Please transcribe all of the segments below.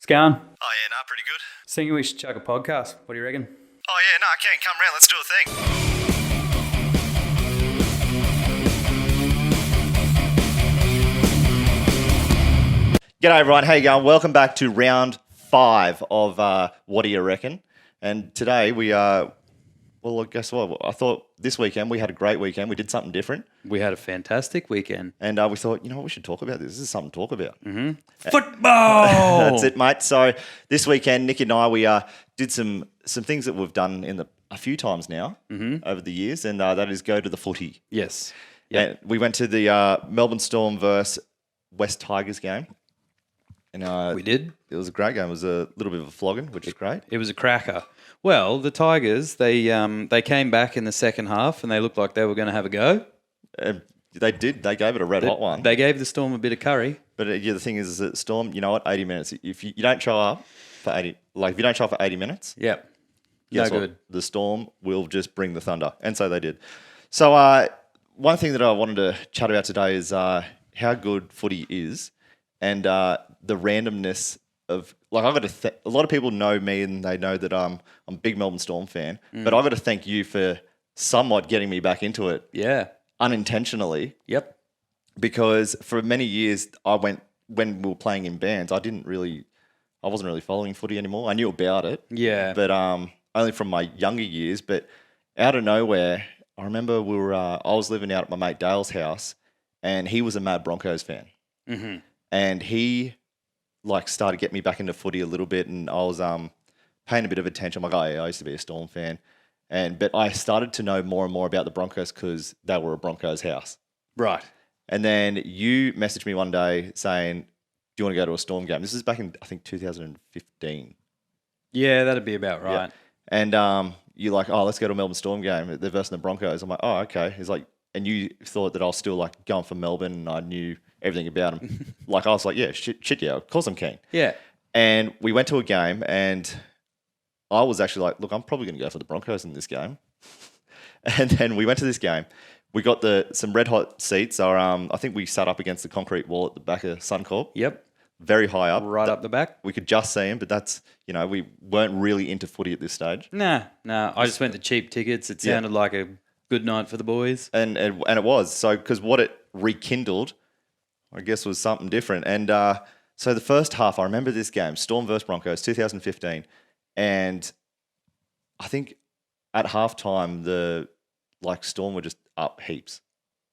It's going. Oh, yeah, nah, pretty good. Thinking we should chuck a podcast. What do you reckon? Oh, yeah, nah, I can. Come round, let's do a thing. G'day, everyone. How you going? Welcome back to round 5 of What Do You Reckon? And today we well, guess what? I thought this weekend we had a great weekend. We did something different. We had a fantastic weekend. And we thought, you know what, we should talk about this. This is something to talk about. Football! That's it, mate. So this weekend, Nick and I, we did some things that we've done a few times now over the years, and that is go to the footy. Yes. Yeah, we went to the Melbourne Storm versus West Tigers game. And We did. It was a great game. It was a little bit of a flogging, which is great. It was a cracker. Well, the Tigers, they came back in the second half and they looked like they were going to have a go. They did. They gave it a red hot one. They gave the Storm a bit of curry. But yeah, the thing is that Storm, you know what, 80 minutes. If you don't show up for 80, if you don't show up for 80 minutes, Yep. guess No what? good. The Storm will just bring the thunder. And so they did. So one thing that I wanted to chat about today is how good footy is and the randomness of, like, I've got to a lot of people know me and they know that I'm a big Melbourne Storm fan, but I've got to thank you for somewhat getting me back into it Yeah. unintentionally, Yep. because for many years when we were playing in bands, I wasn't really following footy anymore. I knew about it, Yeah. but only from my younger years. But out of nowhere, I remember I was living out at my mate Dale's house, and he was a mad Broncos fan, and he started getting me back into footy a little bit, and I was paying a bit of attention. I'm like, oh yeah, I used to be a Storm fan, but I started to know more and more about the Broncos because they were a Broncos house. Right. And then you messaged me one day saying, do you want to go to a Storm game? This is back in, I think, 2015. Yeah, that'd be about right. Yeah. And you're like, oh, let's go to a Melbourne Storm game. They're versing the Broncos. I'm like, oh, okay. He's like, and you thought that I was still like going for Melbourne and I knew everything about them. Like, I was like, yeah, shit, yeah, of course I'm keen. Yeah. And we went to a game and I was actually like, look, I'm probably going to go for the Broncos in this game. And then we went to this game. We got some red hot seats. I think we sat up against the concrete wall at the back of Suncorp. Yep. Very high up. Right up the back. We could just see him, but that's, we weren't really into footy at this stage. Nah. I just went to cheap tickets. It sounded like a good night for the boys. And it was. So, because what it rekindled, I guess, was something different. And so the first half, I remember this game, Storm versus Broncos, 2015. And I think at halftime, the Storm were just up heaps.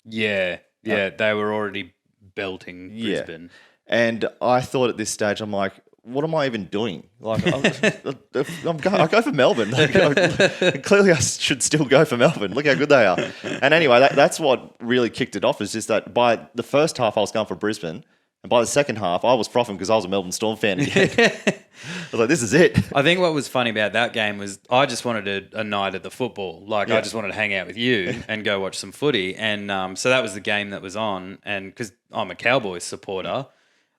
Yeah. They were already belting Brisbane. Yeah. And I thought at this stage, I'm like, what am I even doing? Like, I go for Melbourne. Clearly, I should still go for Melbourne. Look how good they are. And anyway, that's what really kicked it off, is just that by the first half, I was going for Brisbane. And by the second half, I was frothing because I was a Melbourne Storm fan again. I was like, this is it. I think what was funny about that game was I just wanted a night at the football. I just wanted to hang out with you and go watch some footy. And so that was the game that was on. And because I'm a Cowboys supporter,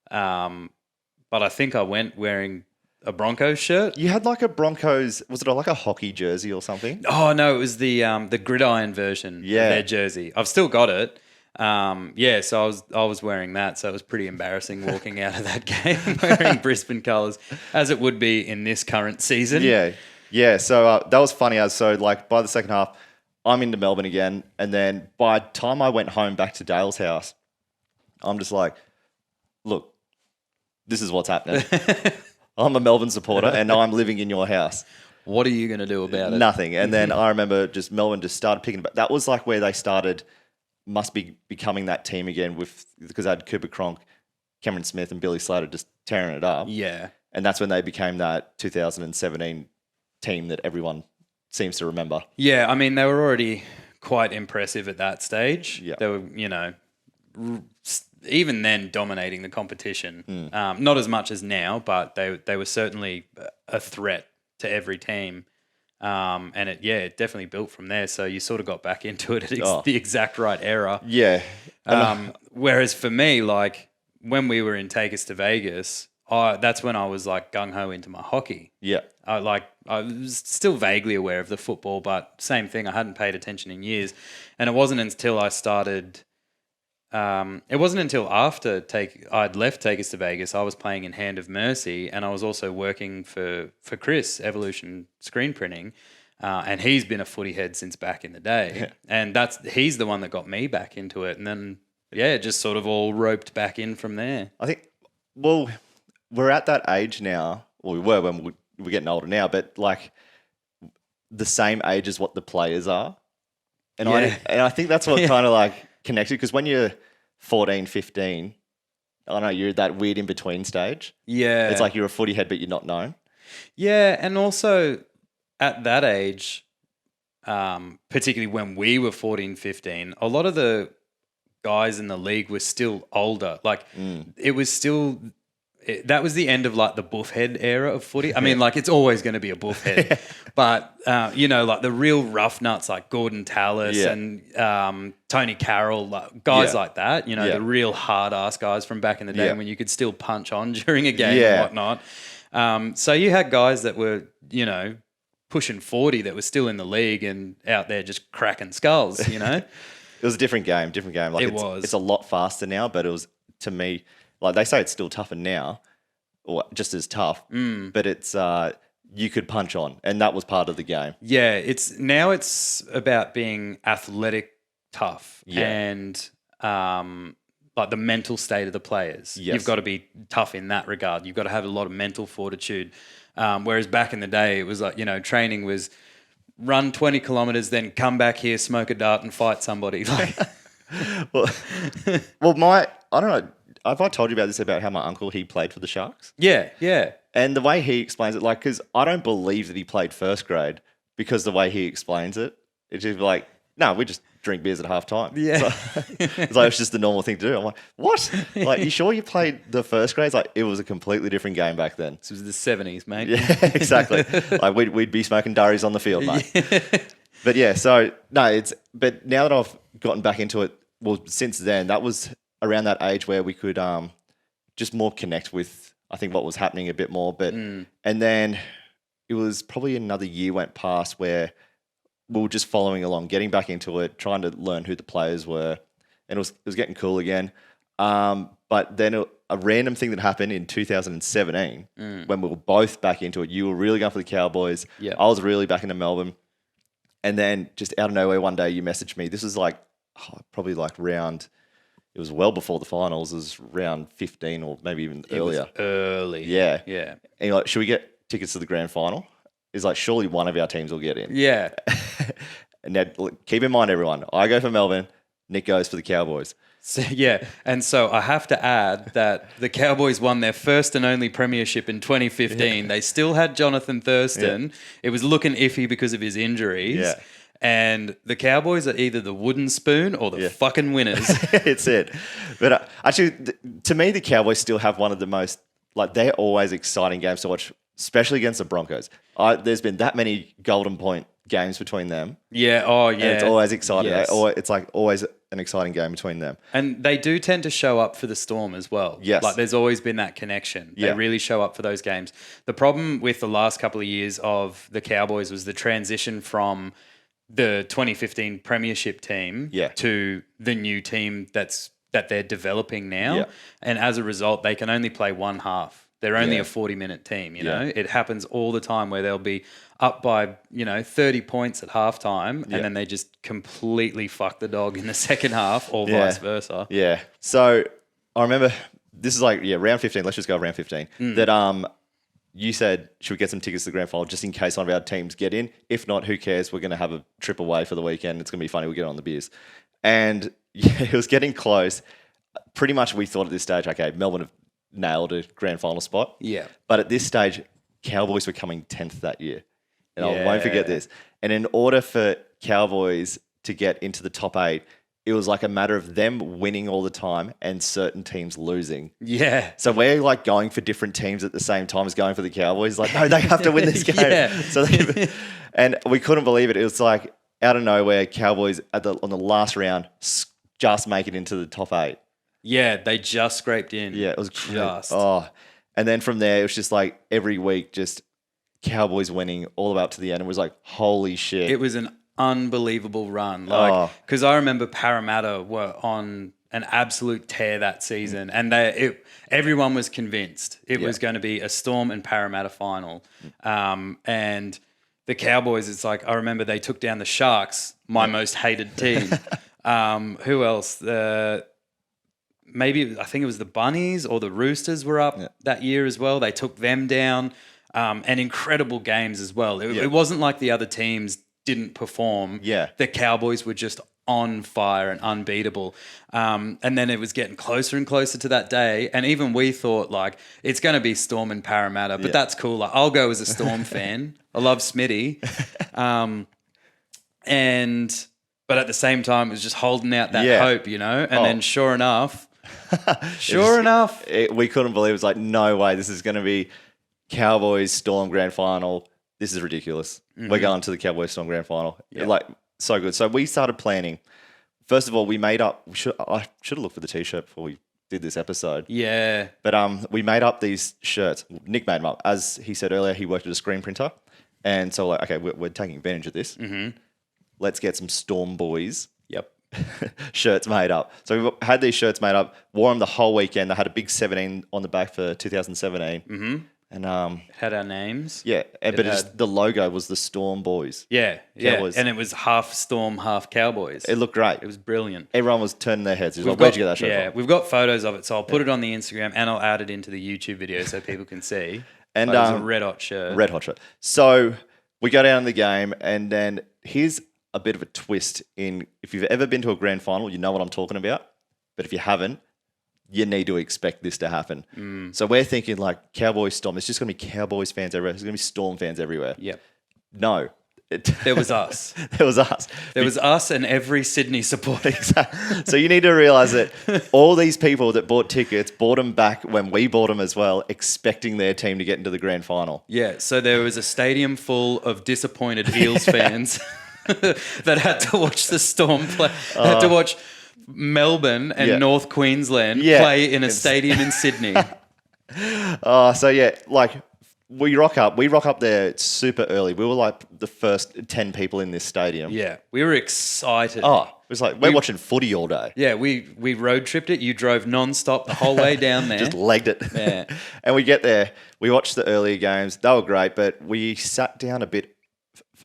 but I think I went wearing a Broncos shirt. You had like a Broncos, was it like a hockey jersey or something? Oh, no, it was the gridiron version of their jersey. I've still got it. So I was wearing that, so it was pretty embarrassing walking out of that game wearing Brisbane colours, as it would be in this current season. Yeah. So that was funny. So by the second half, I'm into Melbourne again, and then by the time I went home back to Dale's house, I'm just like, look, this is what's happening. I'm a Melbourne supporter, and I'm living in your house. What are you going to do about it? Nothing. And then I remember Melbourne just started picking. But that was like where they started. Must be becoming that team again because I had Cooper Cronk, Cameron Smith, and Billy Slater just tearing it up. Yeah. And that's when they became that 2017 team that everyone seems to remember. Yeah, I mean, they were already quite impressive at that stage. Yeah. They were, even then dominating the competition. Not as much as now, but they were certainly a threat to every team. And it definitely built from there. So you sort of got back into it at the exact right era. Yeah. Whereas for me, when we were in Take Us to Vegas, that's when I was gung-ho into my hockey. Yeah. I was still vaguely aware of the football, but same thing. I hadn't paid attention in years. And it wasn't until I started it wasn't until after I'd left Take Us to Vegas, I was playing in Hand of Mercy, and I was also working for Chris, Evolution Screen Printing, and he's been a footy head since back in the day, and he's the one that got me back into it, and then it just sort of all roped back in from there. I think, well, we're at that age now, or we were when we're getting older now, but like the same age as what the players are. And I think that's what kind of like connects you, because when you're 14, 15, I don't know, you're that weird in between stage. Yeah. It's like you're a footy head, but you're not known. Yeah. And also at that age, particularly when we were 14, 15, a lot of the guys in the league were still older. Like it was still... that was the end of like the buffhead era of footy. I mean, like it's always going to be a buffhead, but like the real rough nuts like Gordon Tallis and Tony Carroll, like guys like that. The real hard ass guys from back in the day when you could still punch on during a game and whatnot. So you had guys that were pushing 40 that were still in the league and out there just cracking skulls. It was a different game. Like it's a lot faster now, but it was, to me. Like they say it's still tougher now, or just as tough, but it's you could punch on, and that was part of the game. Yeah, it's about being athletic, tough, and like the mental state of the players. Yes. You've got to be tough in that regard. You've got to have a lot of mental fortitude. Whereas back in the day, it was like training was run 20 kilometers, then come back here, smoke a dart, and fight somebody. Like, well, I don't know. Have I told you about this, about how my uncle, he played for the Sharks? Yeah. And the way he explains it, like, because I don't believe that he played first grade, because the way he explains it, it's just like, no, we just drink beers at halftime. Yeah. So, it's like, it's just the normal thing to do. I'm like, what? Like, you sure you played the first grade? It's like, it was a completely different game back then. This was the 70s, mate. Yeah, exactly. Like, we'd be smoking durries on the field, mate. But yeah, so, no, but now that I've gotten back into it, well, since then, that was around that age where we could just more connect with, I think, what was happening a bit more. But and then it was probably another year went past where we were just following along, getting back into it, trying to learn who the players were, and it was getting cool again. But then a random thing that happened in 2017 when we were both back into it. You were really going for the Cowboys. Yeah. I was really back into Melbourne. And then just out of nowhere one day you messaged me. This was like probably like round... It was well before the finals. It was round 15 or maybe even earlier. Was early. Yeah. Yeah. And you're like, should we get tickets to the grand final? It's like, surely one of our teams will get in. Yeah. And now, keep in mind, everyone, I go for Melbourne, Nick goes for the Cowboys. So, yeah. And so I have to add that the Cowboys won their first and only premiership in 2015. Yeah. They still had Jonathan Thurston. Yeah. It was looking iffy because of his injuries. Yeah. And the Cowboys are either the wooden spoon or the fucking winners. It's it. But actually, to me, the Cowboys still have one of the most, like, they're always exciting games to watch, especially against the Broncos. There's been that many golden point games between them. Yeah. Oh, yeah. And it's always exciting. Yes. It's like always an exciting game between them. And they do tend to show up for the Storm as well. Yes. Like there's always been that connection. They really show up for those games. The problem with the last couple of years of the Cowboys was the transition from the 2015 premiership team to the new team that they're developing now. Yeah. And as a result, they can only play one half. They're only a 40-minute team, you know. It happens all the time where they'll be up by, 30 points at halftime and then they just completely fuck the dog in the second half or vice versa. Yeah. So I remember this is like, round 15. Let's just go round 15. That you said, should we get some tickets to the grand final just in case one of our teams get in? If not, who cares? We're going to have a trip away for the weekend. It's going to be funny. We'll get on the beers. And it was getting close. Pretty much we thought at this stage, okay, Melbourne have nailed a grand final spot. Yeah. But at this stage, Cowboys were coming 10th that year. And I won't forget this. And in order for Cowboys to get into the top 8, it was like a matter of them winning all the time and certain teams losing. Yeah. So we're like going for different teams at the same time as going for the Cowboys. Like, no, they have to win this game. So and we couldn't believe it. It was like out of nowhere, Cowboys on the last round just make it into the top 8. Yeah, they just scraped in. Yeah, it was just. Oh, and then from there, it was just like every week, just Cowboys winning all the way up to the end. It was like, holy shit. It was an unbelievable run. Like, because I remember Parramatta were on an absolute tear that season, and everyone was convinced it was going to be a Storm and Parramatta final. And the Cowboys, it's like, I remember they took down the Sharks, my most hated team. Who else? Maybe I think it was the Bunnies or the Roosters were up that year as well. They took them down, and incredible games as well. It wasn't like the other teams didn't perform. Yeah. The Cowboys were just on fire and unbeatable. And then it was getting closer and closer to that day. And even we thought, like, it's going to be Storm and Parramatta, but that's cool. Like, I'll go as a Storm fan. I love Smitty. But at the same time, it was just holding out that hope, you know? And then sure enough, we couldn't believe it. Was like, no way, this is going to be Cowboys Storm grand final. This is ridiculous. We're going to the Cowboys Storm grand final. Like, so good. So we started planning. First of all, we made up. I should have looked for the t-shirt before we did this episode. Yeah. But we made up these shirts. Nick made them up. As he said earlier, he worked at a screen printer, and so like, okay, we're taking advantage of this. Let's get some Storm Boys. Shirts made up. So we had these shirts made up, wore them the whole weekend. They had a big 17 on the back for 2017. And it had our names. Yeah, but the logo was the Storm Boys. Cowboys. And it was half Storm, half Cowboys. It looked great. It was brilliant. Everyone was turning their heads. Like, where'd you get that shirt from? We've got photos of it, so I'll put it on the Instagram and I'll add it into the YouTube video so people can see. And it was a red hot shirt. Red hot shirt. So we go down in the game, and then here's a bit of a twist in, if you've ever been to a grand final, you know what I'm talking about. But if you haven't, you need to expect this to happen. So we're thinking like Cowboys Storm. It's just going to be Cowboys fans everywhere. There's going to be Storm fans everywhere. No. There was us. There was us. There was us and every Sydney supporter. Exactly. So you need to realise that all these people that bought tickets bought them back when we bought them as well, expecting their team to get into the grand final. Yeah. So there was a stadium full of disappointed Eels fans that had to watch the Storm play. Had to watch Melbourne and North Queensland play in a stadium in Sydney. Like we rock up there super early. We were like the first 10 people in this stadium. Yeah, we were excited. It was like we're watching footy all day. Yeah, we road tripped it. You drove non-stop the whole way down there. Just legged it. Yeah. And we get there. We watched the earlier games. They were great, but we sat down a bit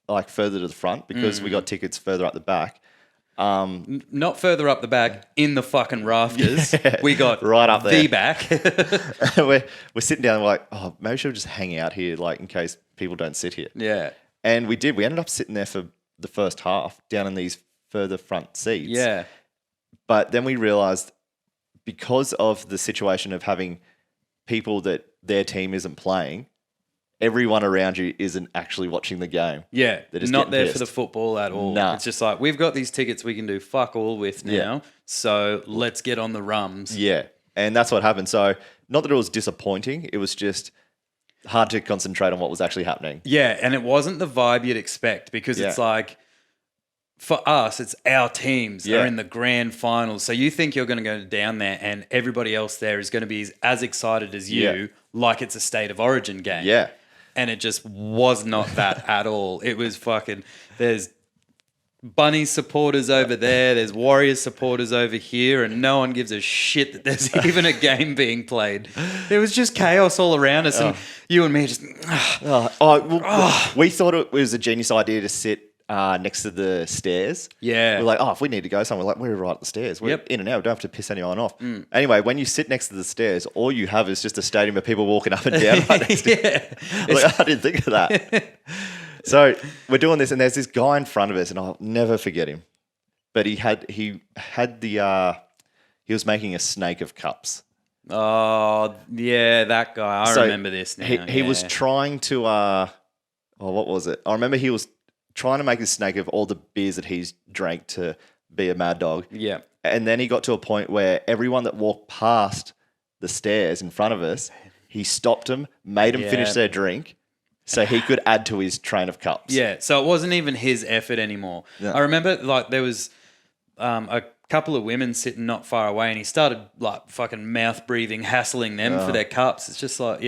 like further to the front because we got tickets further up the back. Not further up the back, in the fucking rafters. We got right up there. The back. we're sitting down and we're like, oh, maybe we should just hang out here, like in case people don't sit here. Yeah. And we did. We ended up sitting there for the first half, down in these further front seats. Yeah. But then we realised, because of the situation of having people that their team isn't playing, everyone around you isn't actually watching the game. Yeah, they're not there for the football at all. Nah. It's just like, we've got these tickets we can do fuck all with now, so let's get on the rums. Yeah, and that's what happened. So not that it was disappointing, it was just hard to concentrate on what was actually happening. Yeah, and it wasn't the vibe you'd expect, because it's like, for us, it's our teams are in the grand finals. So you think you're going to go down there and everybody else there is going to be as excited as you, like it's a State of Origin game. Yeah. And it just was not that at all. It was fucking, there's Bunny supporters over there, there's Warriors supporters over here, and no one gives a shit that there's even a game being played. There was just chaos all around us, and you and me just... We thought it was a genius idea to sit next to the stairs. Yeah. We're like, if we need to go somewhere, like, we're right at the stairs. We're in and out. We don't have to piss anyone off. Anyway, when you sit next to the stairs, all you have is just a stadium of people walking up and down right next to you. Like, I didn't think of that. So we're doing this, and there's this guy in front of us, and I'll never forget him. But he was making a snake of cups. Oh, yeah, that guy. I remember this now. He was trying to, what was it? I remember he was trying to make a snake of all the beers that he's drank to be a mad dog. Yeah. And then he got to a point where everyone that walked past the stairs in front of us, he stopped them, made them finish their drink so he could add to his train of cups. Yeah, so it wasn't even his effort anymore. Yeah. I remember, like, there was a couple of women sitting not far away, and he started, like, fucking mouth breathing, hassling them for their cups. It's just like,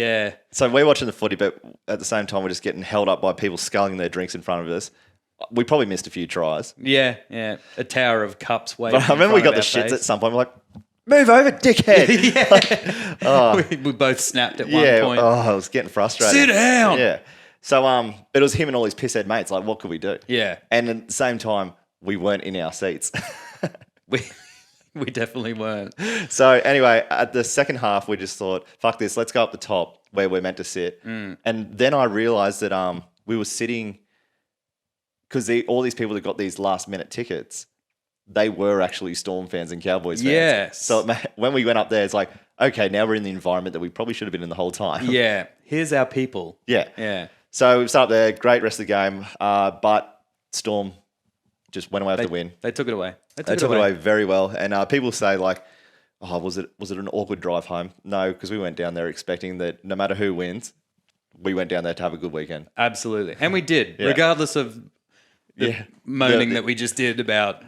So we're watching the footy, but at the same time we're just getting held up by people sculling their drinks in front of us. We probably missed a few tries. Yeah. A tower of cups waiting. But I remember we got the shits at some point. We're like, move over, dickhead. We both snapped at one point. Oh, I was getting frustrated. Sit down. Yeah. So, but it was him and all his pisshead mates. Like, what could we do? Yeah. And at the same time, we weren't in our seats. We definitely weren't. So anyway, at the second half, we just thought, fuck this, let's go up the top where we're meant to sit. And then I realised that we were sitting, because all these people that got these last minute tickets, they were actually Storm fans and Cowboys fans. Yes. So when we went up there, it's like, okay, now we're in the environment that we probably should have been in the whole time. Yeah. Here's our people. Yeah. So we sat up there, great rest of the game, but Storm just went away with the win. They took it away. They took it away very well. And people say like, oh, was it an awkward drive home? No, because we went down there expecting that no matter who wins, we went down there to have a good weekend. Absolutely. And we did, regardless of the moaning that we just did about,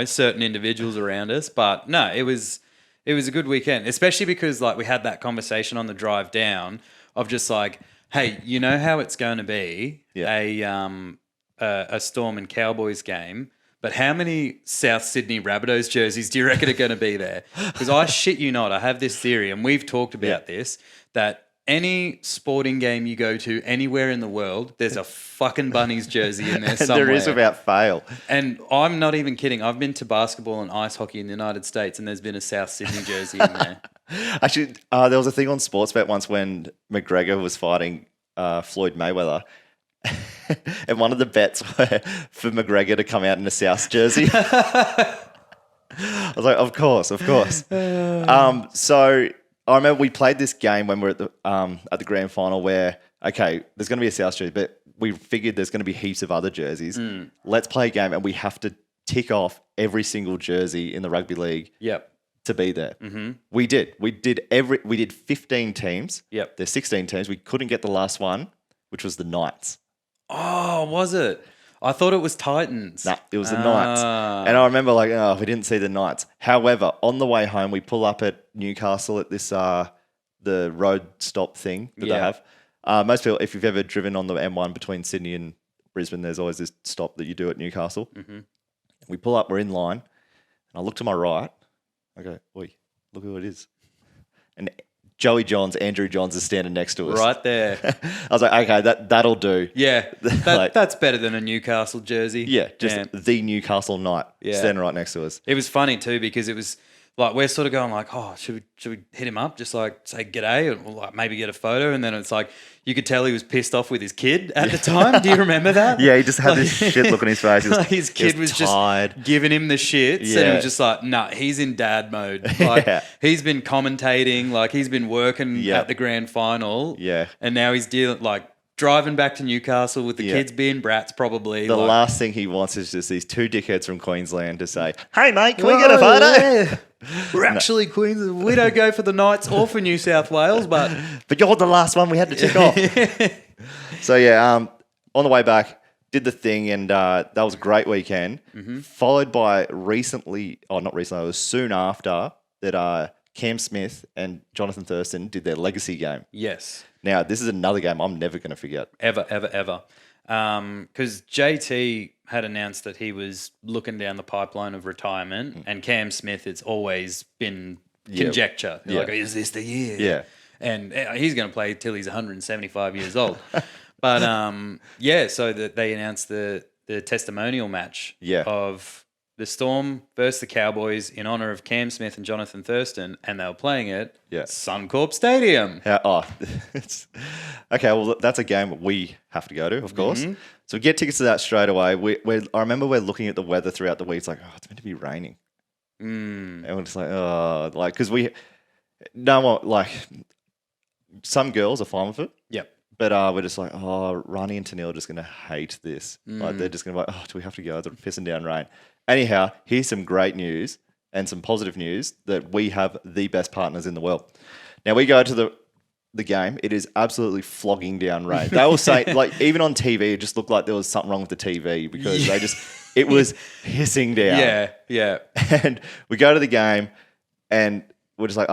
certain individuals around us. But no, it was a good weekend, especially because like we had that conversation on the drive down of just like, hey, you know how it's going to be a Storm and Cowboys game, but how many South Sydney Rabbitohs jerseys do you reckon are going to be there? Because I shit you not, I have this theory, and we've talked about this, that any sporting game you go to anywhere in the world, there's a fucking Bunnies jersey in there somewhere. There is without fail. And I'm not even kidding. I've been to basketball and ice hockey in the United States, and there's been a South Sydney jersey in there. Actually, there was a thing on Sportsbet once when McGregor was fighting Floyd Mayweather. And one of the bets were for McGregor to come out in a South jersey. I was like, of course. So I remember we played this game when we were at the grand final where, okay, there's going to be a South jersey, but we figured there's going to be heaps of other jerseys. Let's play a game and we have to tick off every single jersey in the rugby league. To be there. We did. We did 15 teams. There's 16 teams. We couldn't get the last one, which was the Knights. Oh, was it? I thought it was Titans. Nah, it was the Knights. And I remember like, we didn't see the Knights. However, on the way home, we pull up at Newcastle at this, the road stop thing that they have. Most people, if you've ever driven on the M1 between Sydney and Brisbane, there's always this stop that you do at Newcastle. We pull up, we're in line, and I look to my right. I go, oi, look who it is. And Andrew Johns is standing next to us. Right there. I was like, okay, that'll do. Yeah, that's better than a Newcastle jersey. Yeah, the Newcastle Knight standing right next to us. It was funny too because it was like we're sort of going like, oh, should we hit him up? Just like say g'day or like maybe get a photo. And then it's like you could tell he was pissed off with his kid at the time. Do you remember that? Yeah, he just had this shit look on his face. His kid was just giving him the shits, and it was just like, nah, he's in dad mode. Like he's been commentating, like he's been working at the grand final. And now he's driving back to Newcastle with the kids being brats probably. The last thing he wants is just these two dickheads from Queensland to say, hey mate, can we get a photo? We're actually Queensland. We don't go for the Knights or for New South Wales, but you're the last one we had to tick off. So on the way back, did the thing, and that was a great weekend. Followed by it was soon after that Cam Smith and Jonathan Thurston did their legacy game. Yes. Now, this is another game I'm never going to forget. Ever. Because JT had announced that he was looking down the pipeline of retirement, and Cam Smith, it's always been conjecture. Like, is this the year? Yeah. And he's going to play till he's 175 years old. But, so that they announced the testimonial match of the Storm versus the Cowboys in honour of Cam Smith and Jonathan Thurston, and they were playing it at Suncorp Stadium. Okay, well, that's a game we have to go to, of course. So we get tickets to that straight away. I remember we're looking at the weather throughout the week. It's like, it's meant to be raining. And we're just like, because some girls are fine with it. Yep. But we're just like, Ronnie and Tanil are just going to hate this. Like, they're just going to be like, do we have to go? It's pissing down rain. Anyhow, here's some great news and some positive news that we have the best partners in the world. Now, we go to the game. It is absolutely flogging down rain. They will say, like, even on TV, it just looked like there was something wrong with the TV because it was hissing down. Yeah. And we go to the game and we're just like,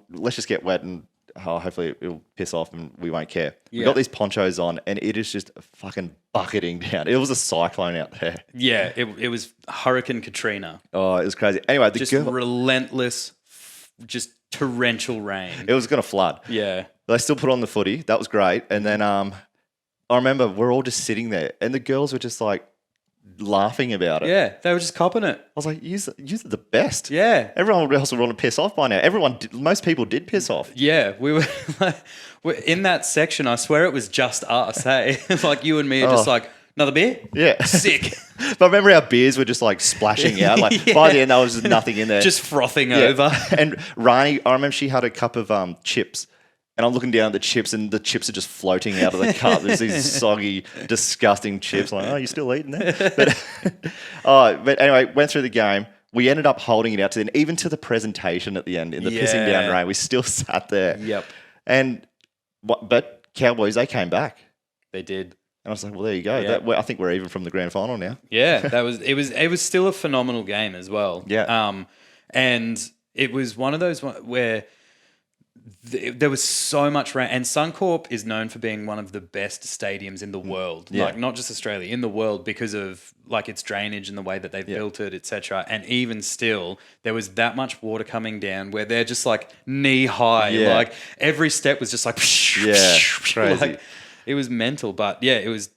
let's just get wet and oh, hopefully it'll piss off and we won't care. We Yeah. got these ponchos on, and it is just fucking bucketing down. It was a cyclone out there. Yeah, it was Hurricane Katrina. Oh, it was crazy. Anyway, the Just girl, relentless, just torrential rain. it was going to flood. Yeah. They still put on the footy. That was great. And then I remember we're all just sitting there, and the girls were just like laughing about it. Yeah, they were just copping it. I was like, you're the best. Yeah. Everyone else would want to piss off by now. Most people did piss off. Yeah, we were like, in that section. I swear it was just us. Hey, like you and me are just like, another beer. Yeah. Sick. But I remember our beers were just like splashing out. Like by the end, there was just nothing in there. Just frothing over. And Rani, I remember she had a cup of chips. And I'm looking down at the chips, and the chips are just floating out of the cup. There's these soggy, disgusting chips. I'm like, oh, you still eating that? But anyway, went through the game. We ended up holding it out to the end, even to the presentation at the end in the pissing down rain. We still sat there. Yep. But Cowboys, they came back. They did. And I was like, well, there you go. Yeah. I think we're even from the grand final now. Yeah, it was still a phenomenal game as well. Yeah. And it was one of those where there was so much rain, and Suncorp is known for being one of the best stadiums in the world. Yeah. Like not just Australia, in the world, because of like its drainage and the way that they've built it, etc. And even still, there was that much water coming down where they're just like knee high. Yeah. Like every step was just like crazy. Like, it was mental, but yeah, it was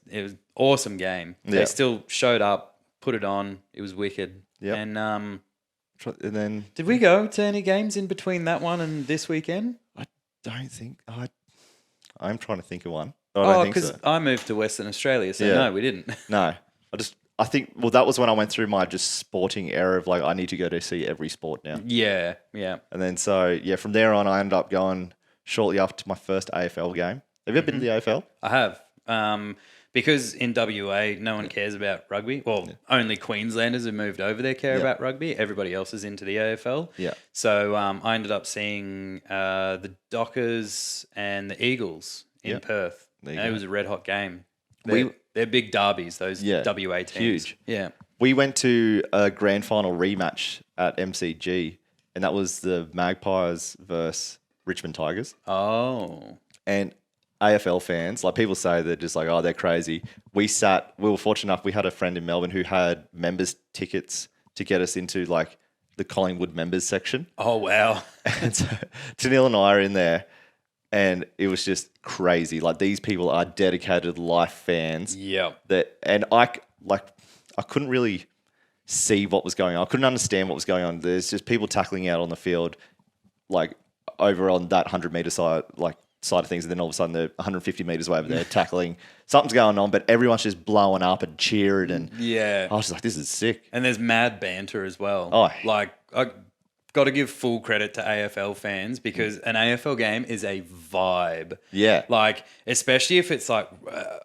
awesome game. Yeah. They still showed up, put it on. It was wicked. Yep. And then did we go to any games in between that one and this weekend? I don't think I'm trying to think of one. I don't think because so. I moved to Western Australia, so Yeah. no, we didn't. No, I think that was when I went through my just sporting era of like I need to go to see every sport now. Yeah. And then from there on I ended up going shortly after my first AFL game. Have you ever been to the AFL? I have. Because in WA, no one cares about rugby. Well, only Queenslanders who moved over there care about rugby. Everybody else is into the AFL. Yeah. So I ended up seeing the Dockers and the Eagles in Perth. There you And it go. was a red hot game. They're big derbies, those WA teams. Huge. Yeah. We went to a grand final rematch at MCG, and that was the Magpies versus Richmond Tigers. Oh. And AFL fans, like people say they're just like, oh, they're crazy. We were fortunate enough, we had a friend in Melbourne who had members tickets to get us into like the Collingwood members section. Oh, wow. And so Tanil and I are in there, and it was just crazy. Like these people are dedicated life fans. Yeah. I couldn't really see what was going on. I couldn't understand what was going on. There's just people tackling out on the field, like over on that 100-meter side of things, and then all of a sudden they're 150 meters away over there tackling. Something's going on, but everyone's just blowing up and cheering, and I was just like, this is sick. And there's mad banter as well. Oh. Like, I got to give full credit to AFL fans because an AFL game is a vibe. Yeah. Like, especially if it's like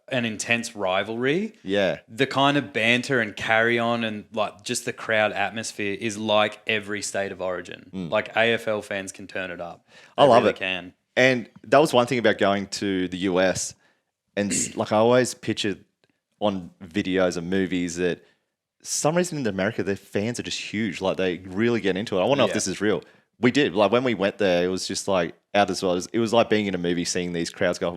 an intense rivalry. Yeah. The kind of banter and carry on and like just the crowd atmosphere is like every state of origin. Like AFL fans can turn it up. I love really it. Can. And that was one thing about going to the US. And like I always pictured on videos and movies that some reason in America, their fans are just huge. Like they really get into it. I want to know if this is real. We did. Like when we went there, it was just like out as well. It was like being in a movie, seeing these crowds go,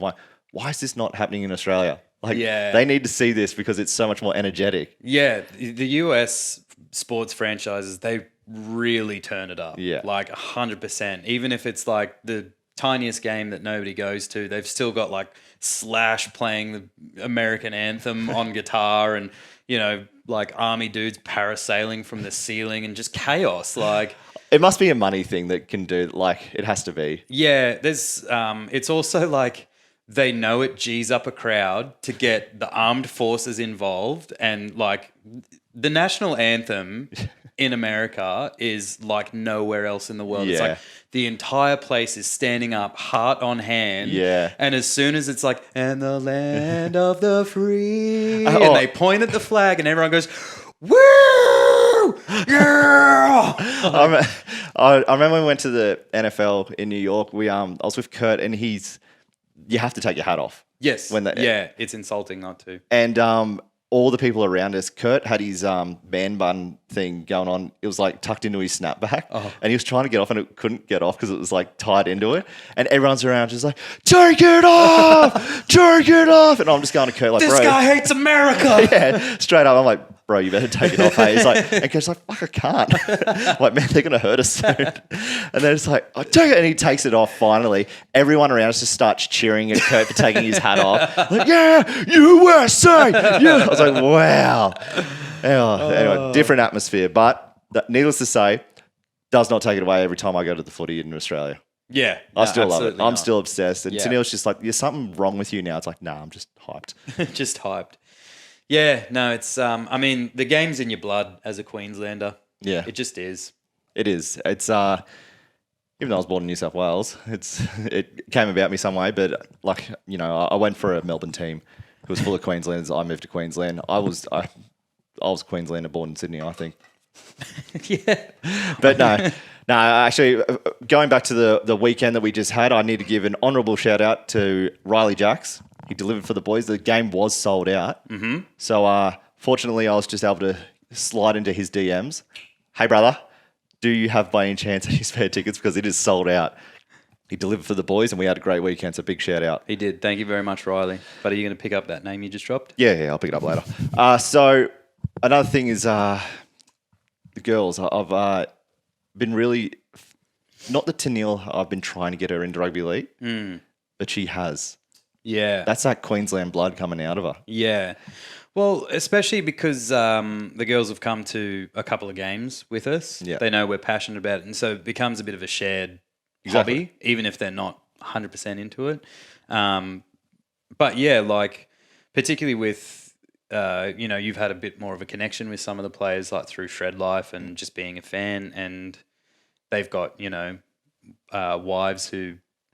why is this not happening in Australia? Like they need to see this because it's so much more energetic. Yeah. The US sports franchises, they really turn it up. Yeah. Like 100%. Even if it's like the tiniest game that nobody goes to, they've still got like Slash playing the American anthem on guitar and, you know, like army dudes parasailing from the ceiling and just chaos. Like it must be a money thing that can do, like it has to be. Yeah, there's it's also like they know it G's up a crowd to get the armed forces involved, and like the national anthem in America is like nowhere else in the world. It's Yeah. like the entire place is standing up, heart on hand. Yeah. And as soon as it's like, and the land of the free, and they point at the flag and everyone goes, woo! Yeah! I remember when we went to the NFL in New York. I was with Kurt, and you have to take your hat off. Yes. When yeah, it's insulting not to. And all the people around us. Kurt had his man bun thing going on. It was like tucked into his snapback, and he was trying to get off, and it couldn't get off because it was like tied into it. And everyone's around just like, take it off, take it off. And I'm just going to Kurt like, This bro, guy hates America. yeah, straight up. I'm like, bro, you better take it off. Hey, he's like, and Kurt's like, fuck, I can't. I'm like, man, they're gonna hurt us soon. And then it's like, I take it, and he takes it off. Finally, everyone around us just starts cheering at Kurt for taking his hat off. Like, yeah, USA. Yeah. I was like, wow. Anyway, different atmosphere, but needless to say, does not take it away every time I go to the footy in Australia. Yeah, I still love it. I'm not. still obsessed. And Yeah. Tennille's just like, there's something wrong with you now. It's like, nah, I'm just hyped. Just hyped. Yeah, no, it's I mean, the game's in your blood as a Queenslander. Yeah. It just is. It is. It's even though I was born in New South Wales, it came about me some way. But like, you know, I went for a Melbourne team who was full of Queenslanders. I moved to Queensland. I was a Queenslander born in Sydney, I think. Yeah. But no, actually, going back to the weekend that we just had, I need to give an honourable shout out to Riley Jacks. He delivered for the boys. The game was sold out. Mm-hmm. So fortunately, I was just able to slide into his DMs. Hey, brother, do you have by any chance any spare tickets? Because it is sold out. He delivered for the boys, and we had a great weekend. So big shout out. He did. Thank you very much, Riley. But are you going to pick up that name you just dropped? Yeah, I'll pick it up later. So another thing is the girls. I've been really, not the Tennille, I've been trying to get her into rugby league, but she has. Yeah. That's that Queensland blood coming out of her. Yeah. Well, especially because the girls have come to a couple of games with us. Yeah. They know we're passionate about it. And so it becomes a bit of a shared Exactly. hobby, even if they're not 100% into it. But yeah, like particularly with, you've had a bit more of a connection with some of the players, like through Shred Life and just being a fan. And they've got, wives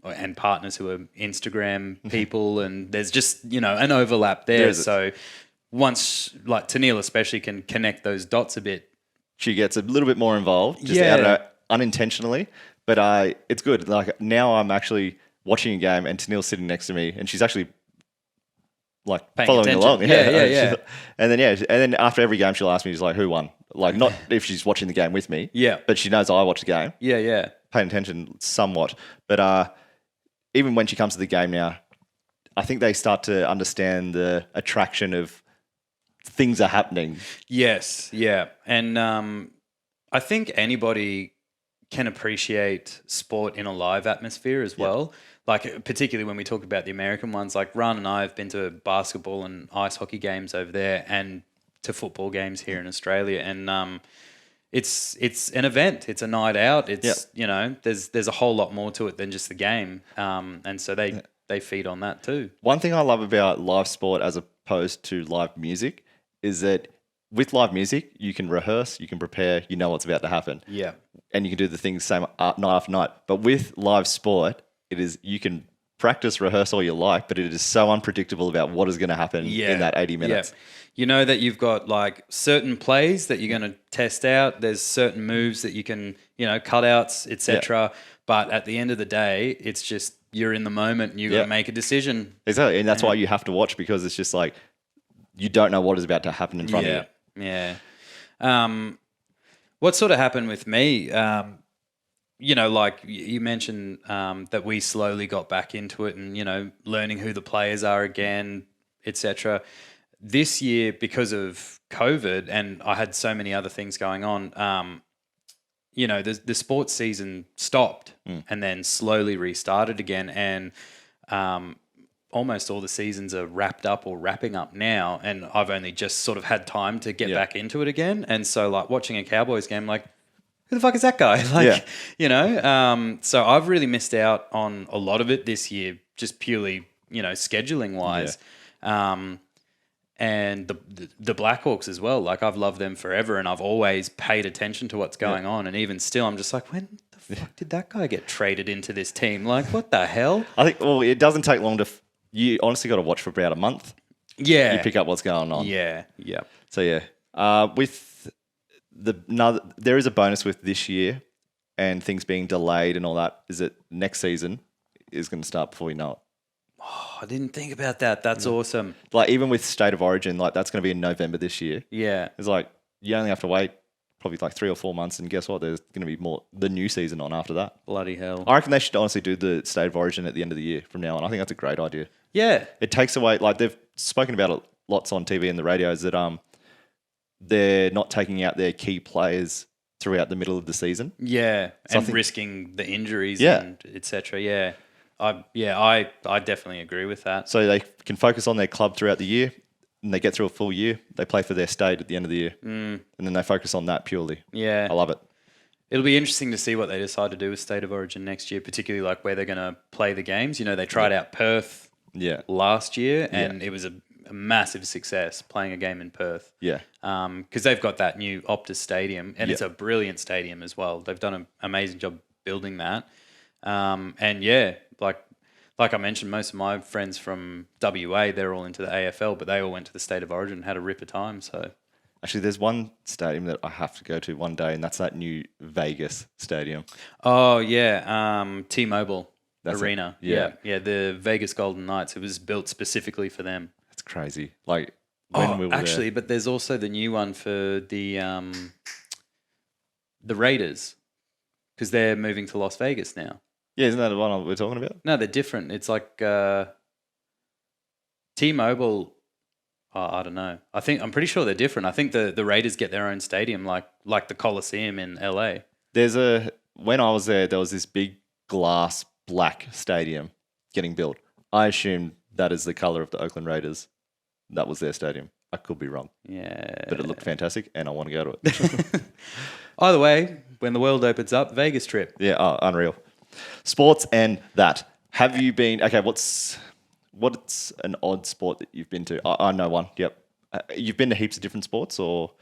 and partners who are Instagram people, and there's just, an overlap there. So once, like Tennille especially, can connect those dots a bit. She gets a little bit more involved, just out of unintentionally, but it's good. Like now I'm actually watching a game and Tennille's sitting next to me and she's actually like Paying following attention. along. Yeah. And then after every game she'll ask me, she's like, who won? Like not if she's watching the game with me, but she knows I watch the game. Yeah. Paying attention somewhat. But even when she comes to the game now, I think they start to understand the attraction of things are happening. Yes, yeah. And I think anybody can appreciate sport in a live atmosphere as well. Like particularly when we talk about the American ones, like Ron and I have been to basketball and ice hockey games over there and to football games here in Australia. And it's an event. It's a night out. It's there's a whole lot more to it than just the game. And so they feed on that too. One thing I love about live sport as opposed to live music is that with live music, you can rehearse, you can prepare, you know what's about to happen. Yeah. And you can do the things same night after night. But with live sport, you can practice, rehearse all you like, but it is so unpredictable about what is going to happen in that 80 minutes. Yeah. You know that you've got like certain plays that you're going to test out. There's certain moves that you can, cutouts, etc. Yeah. But at the end of the day, it's just you're in the moment and you've got to make a decision. Exactly. And that's why you have to watch, because it's just like you don't know what is about to happen in front of you. Yeah. What sort of happened with me, like you mentioned that we slowly got back into it and, learning who the players are again, etc. This year, because of COVID and I had so many other things going on, the sports season stopped and then slowly restarted again. And almost all the seasons are wrapped up or wrapping up now, and I've only just sort of had time to get back into it again. And so like watching a Cowboys game, like, who the fuck is that guy? So I've really missed out on a lot of it this year, just purely, scheduling wise. And the Blackhawks as well. Like I've loved them forever and I've always paid attention to what's going on. And even still, I'm just like, when the fuck did that guy get traded into this team? Like, what the hell? I think, it doesn't take long to... You honestly got to watch for about a month. Yeah. You pick up what's going on. Yeah. So, with there is a bonus with this year and things being delayed and all that, is that next season is going to start before we know it. I didn't think about that. That's awesome. Like even with State of Origin, like that's going to be in November this year. Yeah. It's like you only have to wait probably like 3 or 4 months, and guess what? There's going to be the new season on after that. Bloody hell. I reckon they should honestly do the State of Origin at the end of the year from now on. I think that's a great idea. Yeah. It takes away, like they've spoken about it lots on TV and the radios, that they're not taking out their key players throughout the middle of the season. Yeah. So and risking the injuries Yeah. and et cetera. Yeah. I definitely agree with that. So they can focus on their club throughout the year, and they get through a full year. They play for their state at the end of the year, and then they focus on that purely. Yeah. I love it. It'll be interesting to see what they decide to do with State of Origin next year, particularly like where they're going to play the games. You know, they tried out Perth last year, and it was a massive success playing a game in Perth. Yeah. Because they've got that new Optus Stadium, and it's a brilliant stadium as well. They've done an amazing job building that. And yeah, like I mentioned, most of my friends from WA, they're all into the AFL, but they all went to the State of Origin and had a ripper time. So Actually, there's one stadium that I have to go to one day, and that's that new Vegas stadium. Oh yeah, T-Mobile That's Arena. it. Yeah. Yeah, the Vegas Golden Knights. It was built specifically for them. That's crazy. Like when we were actually, but there's also the new one for the Raiders, because they're moving to Las Vegas now. Yeah, isn't that the one we're talking about? No, they're different. It's like T-Mobile. Oh, I don't know. I'm pretty sure they're different. I think the Raiders get their own stadium, like the Coliseum in LA. When I was there was this big glass black stadium getting built. I assumed that is the color of the Oakland Raiders. That was their stadium. I could be wrong. Yeah. But it looked fantastic, and I want to go to it. Either way, when the world opens up, Vegas trip. Yeah, unreal. Sports and that. Have you been... Okay, what's an odd sport that you've been to? I know one, yep. You've been to heaps of different sports, or...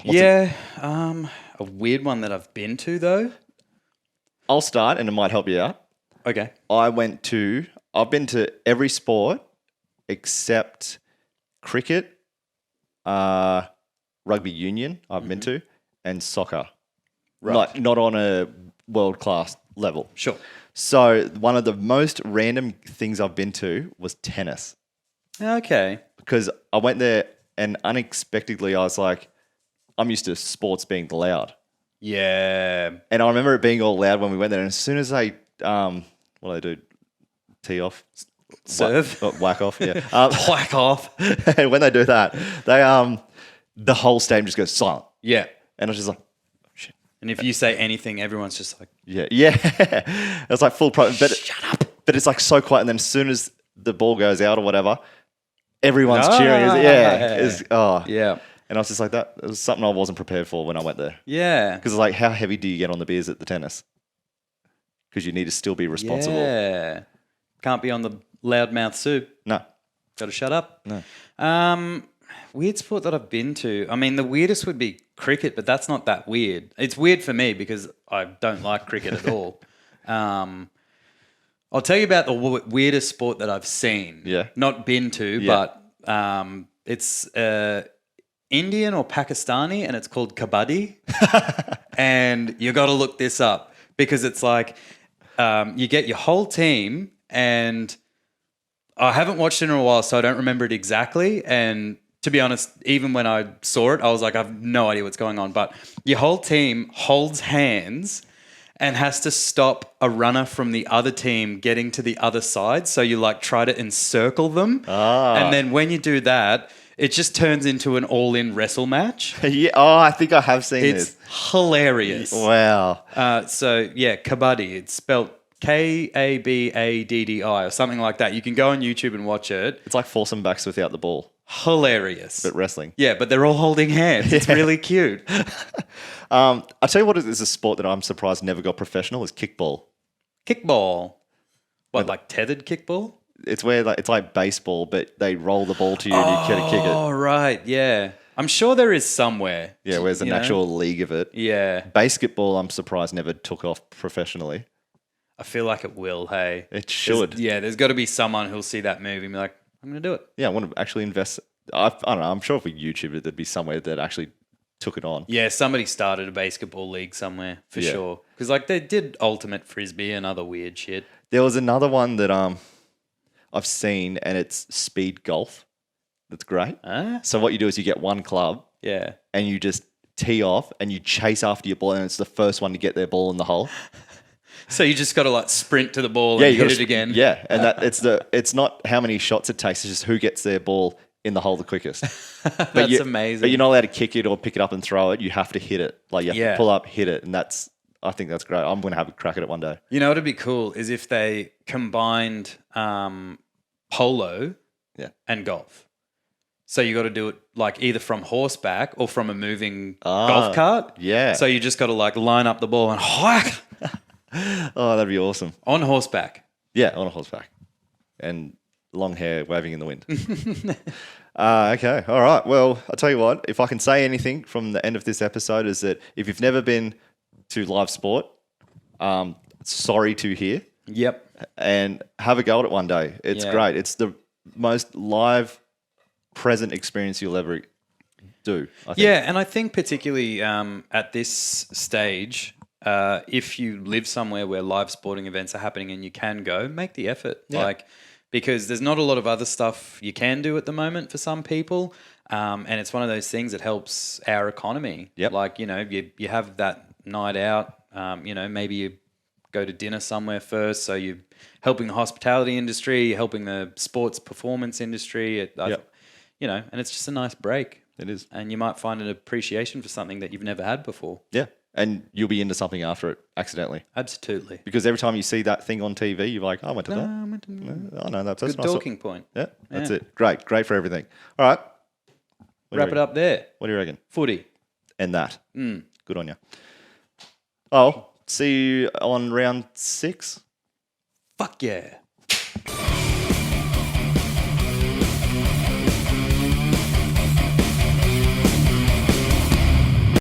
A weird one that I've been to, though. I'll start, and it might help you out. Okay. I've been to every sport except cricket, rugby union I've been to, and soccer. Right. Not on a world-class level. Sure. So one of the most random things I've been to was tennis. Okay. Because I went there and unexpectedly I was like, I'm used to sports being loud. Yeah. And I remember it being all loud when we went there. And as soon as they, what do they do? Tee off? Serve? Whack off, yeah. Whack off. And when they do that, the whole stadium just goes silent. Yeah. And I was just like, shit. And if you say anything, everyone's just like, Yeah. It was like full shut up. But it's like so quiet. And then as soon as the ball goes out or whatever, everyone's cheering. yeah. And I was just like, that it was something I wasn't prepared for when I went there. Yeah. Because it's like, how heavy do you get on the beers at the tennis? Because you need to still be responsible. Yeah. Can't be on the loudmouth soup. No. Got to shut up. No. Weird sport that I've been to. I mean, the weirdest would be cricket, but that's not that weird. It's weird for me because I don't like cricket at all. I'll tell you about the weirdest sport that I've seen. Yeah. Not been to, but it's Indian or Pakistani, and it's called kabaddi. And you got to look this up because it's like you get your whole team, and I haven't watched it in a while, so I don't remember it exactly. And to be honest, even when I saw it, I was like, I have no idea what's going on. But your whole team holds hands and has to stop a runner from the other team getting to the other side. So you like try to encircle them. And then when you do that, it just turns into an all-in wrestle match. Yeah. Oh, I think I have seen It's this. hilarious. Wow. So yeah, kabaddi. It's spelled Kabaddi or something like that. You can go on YouTube and watch it. It's like foursome backs without the ball, Hilarious. but wrestling. Yeah, but they're all holding hands. It's really cute. I'll tell you what is a sport that I'm surprised never got professional is kickball. Kickball. What, like tethered kickball? It's where it's like baseball, but they roll the ball to you and you get to kick it. Oh, right. Yeah. I'm sure there is somewhere. Yeah, where's an actual league of it? Yeah. Basketball, I'm surprised never took off professionally. I feel like it will, hey. It should. There's got to be someone who'll see that movie and be like, I'm going to do it. Yeah, I want to actually invest. I don't know. I'm sure if we YouTube it, there'd be somewhere that actually took it on. Yeah, somebody started a basketball league somewhere for sure. Because like they did ultimate frisbee and other weird shit. There was another one that I've seen, and it's speed golf. That's great. Huh? So what you do is you get one club Yeah. and you just tee off and you chase after your ball, and it's the first one to get their ball in the hole. So you just got to like sprint to the ball and hit it again. Yeah, and it's not how many shots it takes; it's just who gets their ball in the hole the quickest. That's amazing. But you're not allowed to kick it or pick it up and throw it. You have to hit it. Like you have to pull up, hit it, and I think that's great. I'm going to have a crack at it one day. You know what'd be cool is if they combined polo and golf. So you got to do it like either from horseback or from a moving golf cart. Yeah. So you just got to like line up the ball and whack Oh, that'd be awesome. on horseback. Yeah, on a horseback. And long hair waving in the wind. Okay. All right. Well, I'll tell you what, if I can say anything from the end of this episode is that if you've never been to live sport, sorry to hear. Yep. And have a go at it one day. It's great. It's the most live, present experience you'll ever do, I think. Yeah, and I think particularly at this stage, if you live somewhere where live sporting events are happening and you can go, make the effort. Yeah. Because there's not a lot of other stuff you can do at the moment for some people. And it's one of those things that helps our economy. Yep. Like, you have that night out, maybe you go to dinner somewhere first. So you're helping the hospitality industry, you're helping the sports performance industry. And it's just a nice break. It is. And you might find an appreciation for something that you've never had before. Yeah. And you'll be into something after it accidentally. Absolutely. Because every time you see that thing on TV, you're like, I went to that. I went to Oh, no, that's good nice. talking point. Yeah, that's it. Great for everything. All right. Wrap it up there. What do you reckon? Footy. And that. Good on you. Oh, see you on round 6. Fuck yeah.